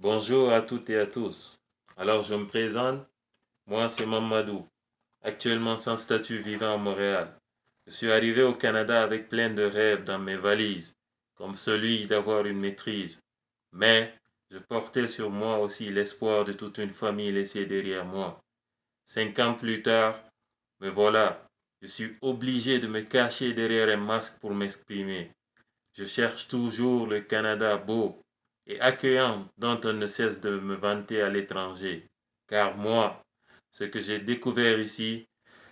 Bonjour à toutes et à tous. Alors je me présente, moi c'est Mamadou, actuellement sans statut vivant à Montréal. Je suis arrivé au Canada avec plein de rêves dans mes valises, comme celui d'avoir une maîtrise. Mais je portais sur moi aussi l'espoir de toute une famille laissée derrière moi. 5 ans plus tard, me voilà, je suis obligé de me cacher derrière un masque pour m'exprimer. Je cherche toujours le Canada beau et accueillant dont on ne cesse de me vanter à l'étranger. Car moi, ce que j'ai découvert ici,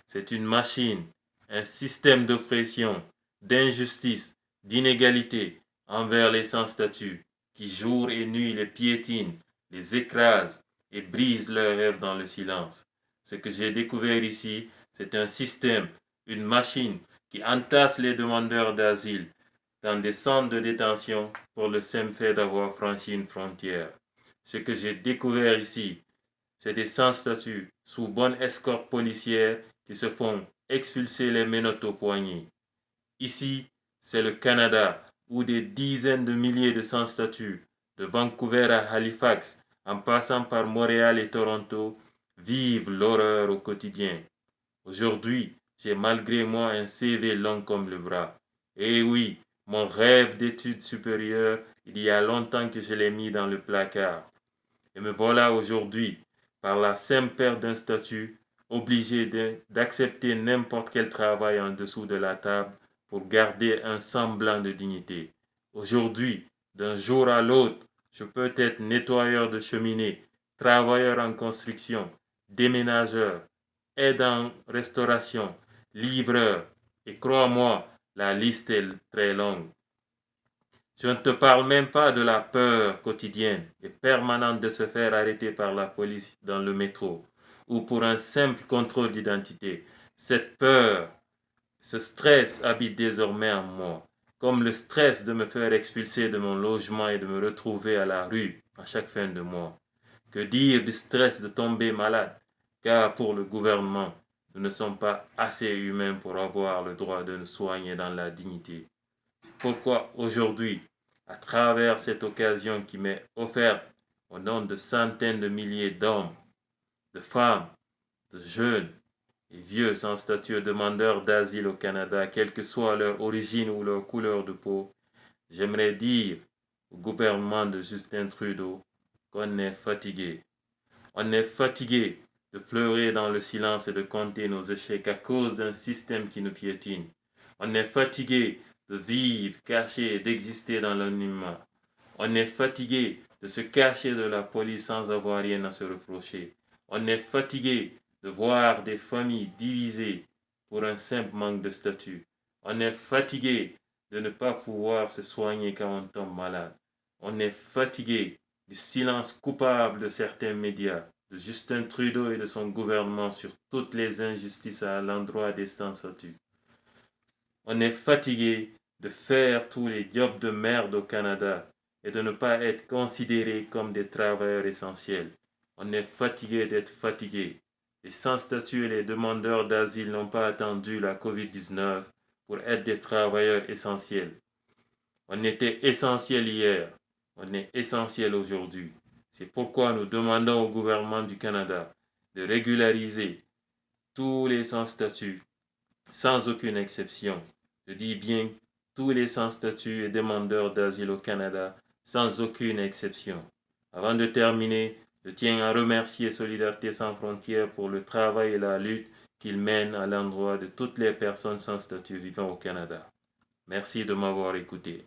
c'est une machine, un système d'oppression, d'injustice, d'inégalité envers les sans-statut, qui jour et nuit les piétine, les écrase et brise leurs rêves dans le silence. Ce que j'ai découvert ici, c'est un système, une machine qui entasse les demandeurs d'asile dans des centres de détention pour le simple fait d'avoir franchi une frontière. Ce que j'ai découvert ici, c'est des sans-statut sous bonne escorte policière qui se font expulser les menottes aux poignets. Ici, c'est le Canada où des dizaines de milliers de sans-statut, de Vancouver à Halifax, en passant par Montréal et Toronto, vivent l'horreur au quotidien. Aujourd'hui, j'ai malgré moi un CV long comme le bras. Et oui, mon rêve d'études supérieures, il y a longtemps que je l'ai mis dans le placard. Et me voilà aujourd'hui, par la simple perte d'un statut, obligé d'accepter n'importe quel travail en dessous de la table pour garder un semblant de dignité. Aujourd'hui, d'un jour à l'autre, je peux être nettoyeur de cheminée, travailleur en construction, déménageur, aide en restauration, livreur. Et crois-moi, la liste est très longue. Je ne te parle même pas de la peur quotidienne et permanente de se faire arrêter par la police dans le métro ou pour un simple contrôle d'identité. Cette peur, ce stress habite désormais en moi, comme le stress de me faire expulser de mon logement et de me retrouver à la rue à chaque fin de mois. Que dire du stress de tomber malade, car pour le gouvernement, nous ne sommes pas assez humains pour avoir le droit de nous soigner dans la dignité. C'est pourquoi aujourd'hui, à travers cette occasion qui m'est offerte au nom de centaines de milliers d'hommes, de femmes, de jeunes et vieux sans statut demandeurs d'asile au Canada, quelle que soit leur origine ou leur couleur de peau, j'aimerais dire au gouvernement de Justin Trudeau qu'on est fatigué. On est fatigué de pleurer dans le silence et de compter nos échecs à cause d'un système qui nous piétine. On est fatigué de vivre caché et d'exister dans l'anonymat. On est fatigué de se cacher de la police sans avoir rien à se reprocher. On est fatigué de voir des familles divisées pour un simple manque de statut. On est fatigué de ne pas pouvoir se soigner quand on tombe malade. On est fatigué du silence coupable de certains médias, de Justin Trudeau et de son gouvernement sur toutes les injustices à l'endroit des sans-statut. On est fatigué de faire tous les jobs de merde au Canada et de ne pas être considérés comme des travailleurs essentiels. On est fatigué d'être fatigué. Les sans-statut et les demandeurs d'asile n'ont pas attendu la COVID-19 pour être des travailleurs essentiels. On était essentiel hier, on est essentiel aujourd'hui. C'est pourquoi nous demandons au gouvernement du Canada de régulariser tous les sans-statut, sans aucune exception. Je dis bien tous les sans-statut et demandeurs d'asile au Canada, sans aucune exception. Avant de terminer, je tiens à remercier Solidarité sans frontières pour le travail et la lutte qu'il mène à l'endroit de toutes les personnes sans statut vivant au Canada. Merci de m'avoir écouté.